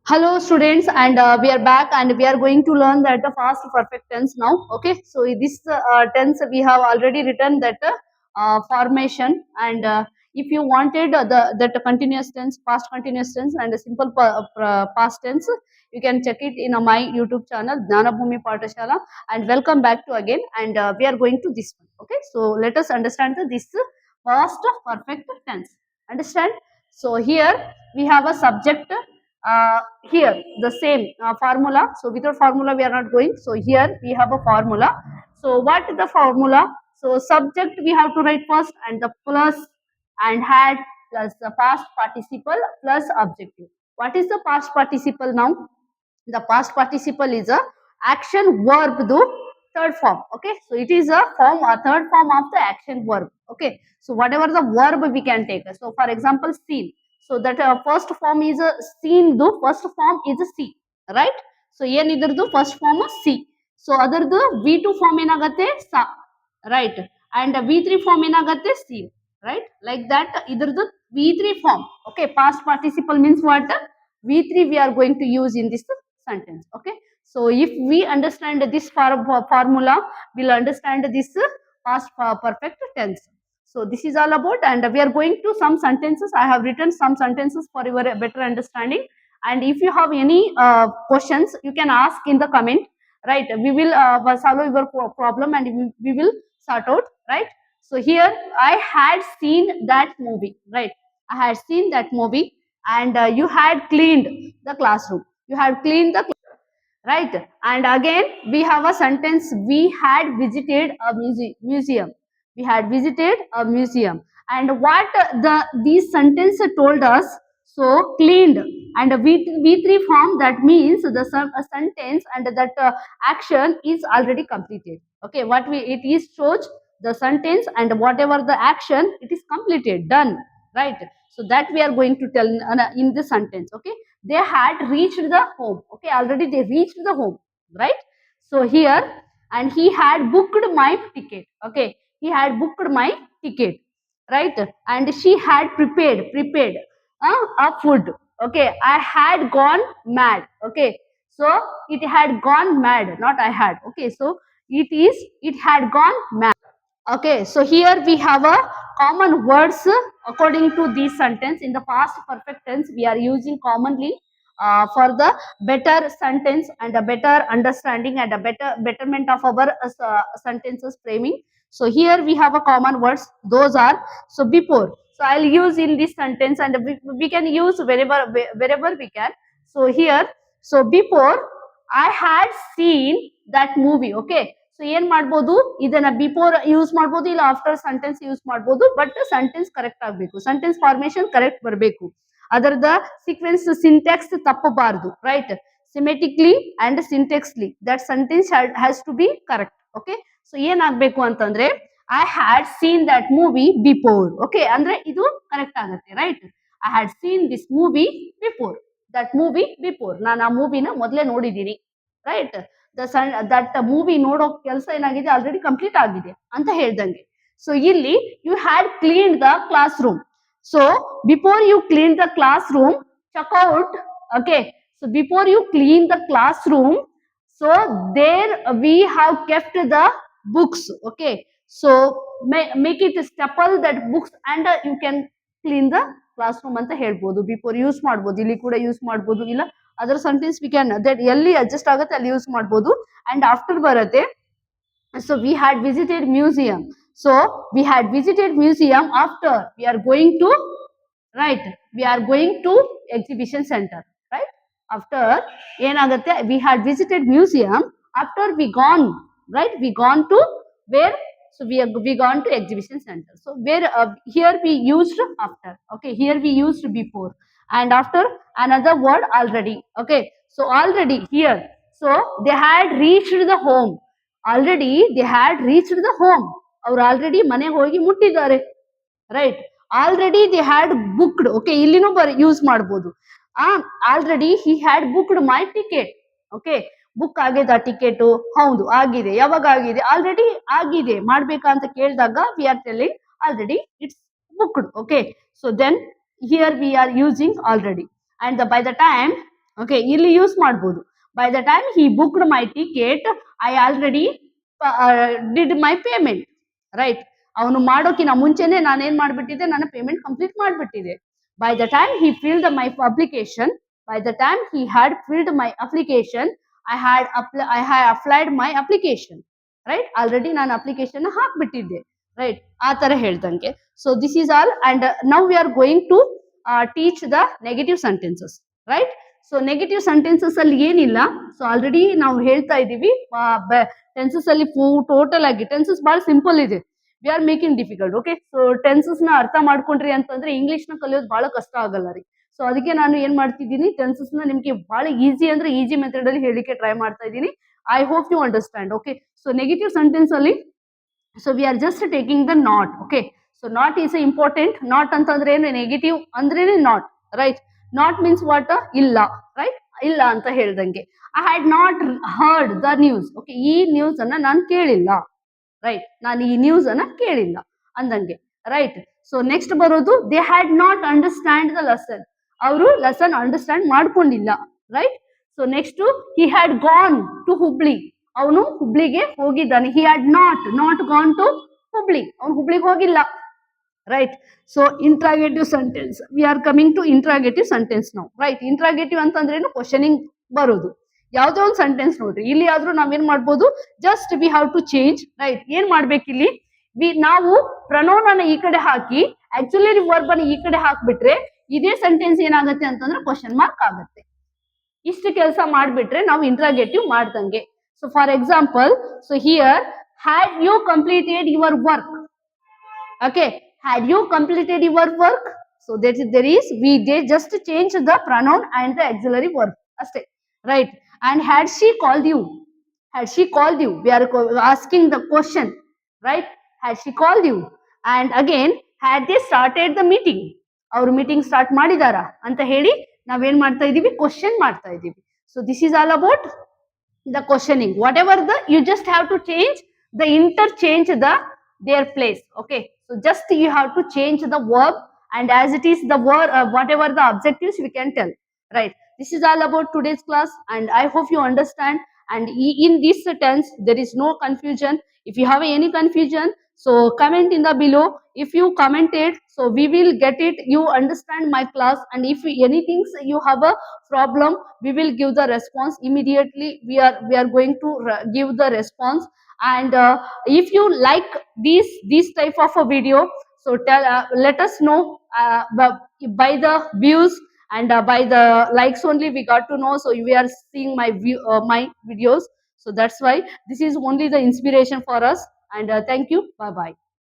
Hello students, and we are back and we are going to learn that the past perfect tense now. Okay, so this tense we have already written that formation, and if you wanted the that continuous tense, past continuous tense and a simple past tense, you can check it in my YouTube channel Jnanabhumi Patashala, and welcome back to again, and we are going to this one. Okay, so let us understand this past perfect tense. Understand? So here we have a subject, here the same formula. So without formula we are not going. So here we have a formula. So what is the formula? So subject we have to write first, and the plus and had plus the past participle plus objective. What is the past participle now? The past participle is a action verb do third form. Okay, so it is a third form of the action verb. Okay, so whatever the verb we can take. So for example, seen. So that first form is a seen do first form is a see, right? So ಏನಿದ್ರದ್ದು first form see. So ಅದರದ್ದು V2 form ಏನಾಗತ್ತೆ sa, right? And V3 form ಏನಾಗತ್ತೆ seen, right? Like that ಇದ್ರದ್ದು V3 form. Okay, past participle means what? V3 we are going to use in this sentence. Okay, so if we understand this formula, we'll understand this past perfect tense. So this is all about, and we are going to some sentences. I have written some sentences for your better understanding, and if you have any questions you can ask in the comment, right? We will solve your problem, and we will sort out, right? So here I had seen that movie, right? I had seen that movie, and you had cleaned the classroom. You had cleaned the, right? And again we have a sentence, we had visited a museum. We had visited a museum. And what these sentence told us? So cleaned and a V3 form, that means the a sentence and that action is already completed. Okay, what we it is shows the sentence and whatever the action, it is completed, done, right? So that we are going to tell in the sentence. Okay, they had reached the home. Okay, already they reached the home, right? So here, and he had booked my ticket. Okay, he had booked my ticket, right? And she had prepared a food. Okay, I had gone mad. Okay, so it had gone mad, not I had. Okay, so it had gone mad. Okay, so here we have a common words according to this sentence. In the past perfect tense, we are using commonly for the better sentence and a better understanding and a better betterment of our sentences framing. So here we have a common words. Those are, so before. So I'll use in this sentence, and we can use wherever we can. So here, so before I had seen that movie. Okay, so ಏನ್ ಮಾಡ್ಬೋದು, ಇದನ್ನ before use ಮಾಡ್ಬೋದು, ಇಲ್ಲ after sentence use ಮಾಡ್ಬೋದು, but sentence correct ಆಗಬೇಕು, sentence formation correct ಬರಬೇಕು, ಅದರದ sequence syntax ತಪ್ಪಬಾರದು, right? Semantically and syntactically that sentence has to be correct. Okay, so ಏನಾಗಬೇಕು ಅಂತಂದ್ರೆ I had seen that movie before. Okay, ಅಂದ್ರೆ ಇದು ಕರೆಕ್ಟ್ ಆಗುತ್ತೆ, right? I had seen this movie before. That movie before, ನಾನು ಆ ಮೂವಿನ ಮೊದಲೇ ನೋಡಿದ್ದೀನಿ, ರೈಟ್? ದಟ್ ಮೂವಿ ನೋಡೋ ಕೆಲಸ ಏನಾಗಿದೆ, ಆಲ್ರೆಡಿ ಕಂಪ್ಲೀಟ್ ಆಗಿದೆ ಅಂತ ಹೇಳ್ದಂಗೆ. ಸೊ ಇಲ್ಲಿ you had clean the class room. So before you clean the class room, check out. Okay, so before you clean the class room, so there we have kept the books. Okay, so make it staple that books and you can clean the class room ಅಂತ ಹೇಳ್ಬೋದು. Before use ಮಾಡ್ಬೋದು, ಇಲ್ಲಿ ಕೂಡ use ಮಾಡ್ಬೋದು, ಇಲ್ಲ other sentence we can that ಎಲ್ಲಿ adjust ಆಗುತ್ತೆ ಅಲ್ಲಿ ಯೂಸ್ ಮಾಡ್ಬೋದು. ಅಂಡ್ ಆಫ್ಟರ್ ಬರುತ್ತೆ, so we had visited museum. So we had visited museum after we are going to, right? We are going to exhibition centre, right? After ಏನಾಗುತ್ತೆ, we had visited museum after we gone, right? We gone to where? So we gone to exhibition center. So where here we used after. Okay, here we used before, and after another word already. Okay, so already here, so they had reached the home. Already they had reached the home. ಅವ್ರು already ಮನೆಗೆ ಹೋಗಿ ಮುಟ್ಟಿದ್ದಾರೆ, right? Already they had booked. Okay, ಇಲ್ಲಿನೂ use ಮಾಡ್ಬೋದು. Already he had booked my ticket. Okay, book ಆಗಿದೆ ticket, ಹೌದು ಆಗಿದೆ. ಯಾವಾಗ ಆಗಿದೆ? ಆಲ್ರೆಡಿ ಆಗಿದೆ. ಮಾಡ್ಬೇಕಾ ಅಂತ ಕೇಳಿದಾಗ we are telling already it's booked. Okay, so then here we are using already, and by the time okay, ಇಲ್ಲಿ ಯೂಸ್ ಮಾಡ್ಬೋದು. By the time he booked my ticket I already did my payment, right. ಅವನು ಮಾಡೋಕಿನ ಮುಂಚೆನೆ ನಾನೇನ್ ಮಾಡ್ಬಿಟ್ಟಿದ್ದೆ, ನನ್ನ payment complete ಮಾಡ್ಬಿಟ್ಟಿದೆ. By the time he filled my application, by the time he had filled my application I had applied my application, right. Already ನಾನು application ಹಾಕ್ಬಿಟ್ಟಿದ್ದೆ, right. ಆ ತರ ಹೇಳ್ದಂಗೆ. So this is all, and now we are going to teach the negative sentences, right. So negative sentences ಅಲ್ಲಿ ಏನಿಲ್ಲ. So already ನಾವು ಹೇಳ್ತಾ ಇದೀವಿ ಟೆನ್ಸಸ್ ಅಲ್ಲಿ ಟೋಟಲ್ ಆಗಿ ಟೆನ್ಸಸ್ ಬಹಳ ಸಿಂಪಲ್ ಇದೆ. We are making difficult. Okay, so tenses ನ ಅರ್ಥ ಮಾಡ್ಕೊಂಡ್ರಿ ಅಂತಂದ್ರೆ ಇಂಗ್ಲಿಷ್ ನ ಕಲಿಯೋದು ಬಹಳ ಕಷ್ಟ ಆಗಲ್ಲ ರೀ. ಸೊ ಅದಕ್ಕೆ ನಾನು ಏನ್ ಮಾಡ್ತಿದ್ದೀನಿ, ಟೆನ್ಸಸ್ ನ ನಿಮ್ಗೆ ಬಹಳ ಈಸಿ ಅಂದ್ರೆ ಈಸಿ ಮೆಥಡ್ ಅಲ್ಲಿ ಹೇಳಿಕೆ ಟ್ರೈ ಮಾಡ್ತಾ ಇದ್ದೀನಿ. I hope you understand. Okay, so negative sentence ಅಲ್ಲಿ so we are just taking the not. Okay, so not is important. Not ಅಂತಂದ್ರೆ ಏನು, ನೆಗೆಟಿವ್ ಅಂದ್ರೇನೆ not, right. Not means what, ಇಲ್ಲ, ರೈಟ್. ಇಲ್ಲ ಅಂತ ಹೇಳ್ದಂಗೆ. I had not heard the news. Okay, ಈ news ಅನ್ನ ನಾನು ಕೇಳಿಲ್ಲ, ರೈಟ್. ನಾನು ಈ ನ್ಯೂಸ್ ಅನ್ನ ಕೇಳಿಲ್ಲ ಅಂದಂಗೆ, ರೈಟ್. ಸೊ ನೆಕ್ಸ್ಟ್ ಬರೋದು they had not understand the lesson. ಅವರು ಲೆಸನ್ ಅಂಡರ್ಸ್ಟ್ಯಾಂಡ್ ಮಾಡ್ಕೊಂಡಿಲ್ಲ, right. So next he had gone to Hubli. ಅವನು ಹುಬ್ಳಿಗೆ ಹೋಗಿದ್ದಾನೆ. He had not gone to Hubli. ಅವನು ಹುಬ್ಳಿಗೆ ಹೋಗಿಲ್ಲ, right. So interrogative sentence, we are coming to interrogative sentence ನಾವು, ರೈಟ್. ಇಂಟ್ರಾಗೇಟಿವ್ ಅಂತಂದ್ರೇನು, ಕ್ವಶನಿಂಗ್ ಬರೋದು. ಯಾವುದೇ ಒಂದು ಸೆಂಟೆನ್ಸ್ ನೋಡ್ರಿ, ಇಲ್ಲಿ ಆದ್ರೂ ನಾವೇನ್ ಮಾಡ್ಬೋದು, just we have to change, right. ಏನ್ ಮಾಡ್ಬೇಕಿಲ್ಲಿ, ನಾವು ಪ್ರನೌನ್ ಅನ್ನ ಈ ಕಡೆ ಹಾಕಿ ಆಕ್ಚುಲಿ ವರ್ಬ್ ಅನ್ನ ಈ ಕಡೆ ಹಾಕ್ಬಿಟ್ರೆ ಇದೇ ಸೆಂಟೆನ್ಸ್ ಏನಾಗುತ್ತೆ ಅಂತಂದ್ರೆ ಕ್ವಶನ್ ಮಾರ್ಕ್ ಆಗುತ್ತೆ. ಇಷ್ಟು ಕೆಲಸ ಮಾಡ್ಬಿಟ್ರೆ ನಾವು ಇಂಟ್ರಾಗೇಟಿವ್ ಮಾಡ್ದಂಗೆ. So for example, so here had you completed your work. Okay, had you completed your work? So there is they just change the pronoun and the auxiliary verb, right. And had she called you? Had she called you? We are asking the question, right. Had she called you? And again, had they started the meeting? Our meeting start ಮಾಡಿದಾರಾ ಅಂತ ಹೇಳಿ ನಾವೇನ್ ಮಾಡ್ತಾ ಇದೀವಿ, question ಮಾಡ್ತಾ ಇದೀವಿ. So this is all about the questioning. Whatever you just have to change the interchange their place. Okay, so just you have to change the verb, and as it is the word, whatever the objectives we can tell, right. This is all about today's class, and I hope you understand. And in this tense there is no confusion. If you have any confusion, so comment in the below. If you commented, so we will get it, you understand my class. And if anything you have a problem, we will give the response immediately. We are going to give the response. And if you like this type of a video, so let us know by the views, and by the likes only we got to know. So we are seeing my videos. So that's why this is only the inspiration for us. And thank you. Bye bye.